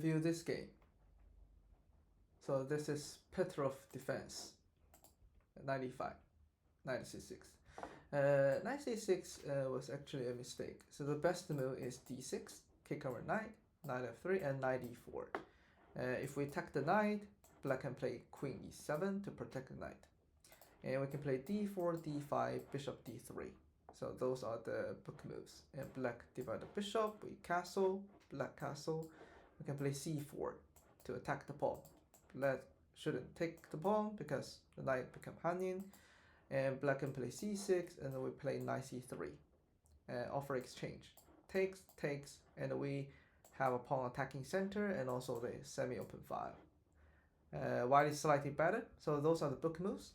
Review this game. So this is Petrov defense, 95, 9c6. 9c6 was actually a mistake. So the best move is d6, kick over knight, knight f3, and knight e4. If we attack the knight, black can play queen e7 to protect the knight. And we can play d4, d5, bishop d3. So those are the book moves. And black divide the bishop, we castle, black castle. We can play c4 to attack the pawn. Black shouldn't take the pawn because the knight become hanging. And black can play c6, and then we play knight c3. Offer exchange. Takes, and we have a pawn attacking center and also the semi-open file. White is slightly better, so those are the book moves.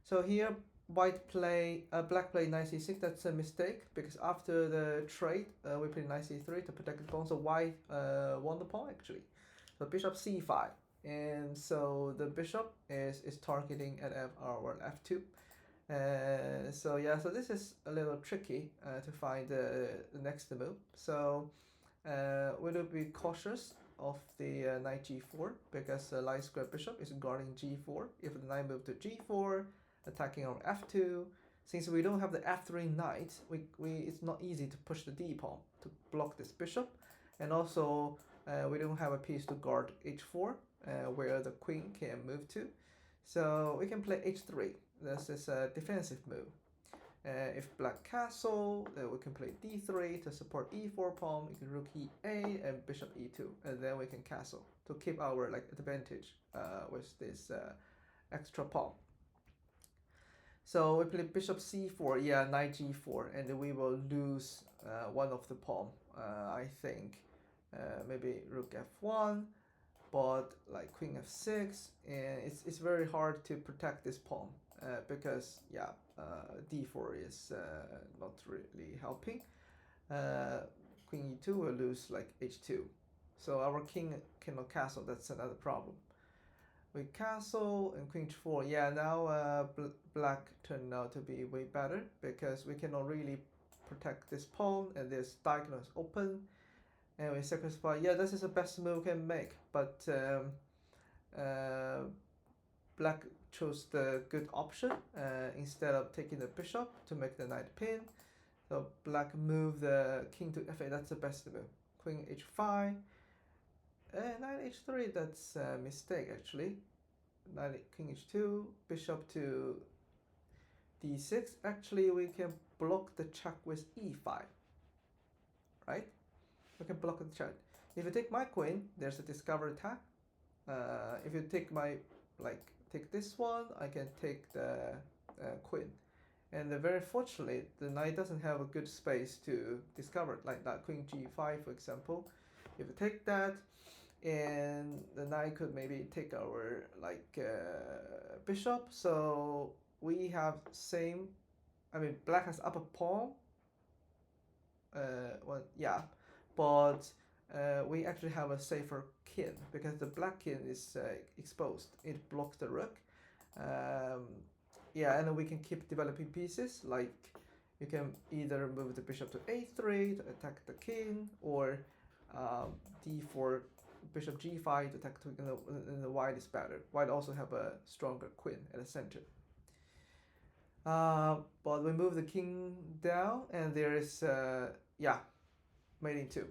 So here black play knight c6. That's a mistake because after the trade we play knight c3 to protect the pawn. So white won the pawn actually. So bishop c5, and so the bishop is targeting at our f2. So yeah, so this is a little tricky to find the next move. So we'll be cautious of the knight g4 because the light square bishop is guarding g4. If the knight move to g4, attacking on f2, since we don't have the f3 knight, it's not easy to push the d pawn to block this bishop, and also we don't have a piece to guard h4 where the queen can move to. So we can play h3. This is a defensive move. If black castle, then we can play d3 to support e4 pawn. We can rook e8 and bishop e2, and then we can castle to keep our advantage with this extra pawn. So we play bishop c4, yeah, knight g4, and we will lose one of the pawn. I think maybe rook f1, but like queen f6, and it's very hard to protect this pawn because yeah, d4 is not really helping. Queen e2 will lose like h2, so our king cannot castle. That's another problem. We castle and queen h4. Yeah, now black turned out to be way better because we cannot really protect this pawn and this diagonal is open. And we sacrifice. Yeah, this is the best move we can make, but black chose the good option instead of taking the bishop to make the knight pin. So black moved the king to f8. That's the best move. Queen h5. Knight h3, that's a mistake actually. Knight king h2, bishop to d6. Actually, we can block the check with e5, right? We can block the check. If you take my queen, there's a discover attack. If you take my take this one, I can take the queen. And very fortunately, the knight doesn't have a good space to discover, like that queen g5, for example. If you take that, and the knight could maybe take our bishop. So we have same. I mean, black has upper pawn. Yeah, but we actually have a safer king because the black king is exposed. It blocks the rook. Yeah, and then we can keep developing pieces. Like you can either move the bishop to a3 to attack the king, or d4, bishop g5 to attack the queen. And the white is better. White also have a stronger queen at the center. But we move the king down, and there is yeah, mate in 2.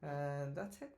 And that's it.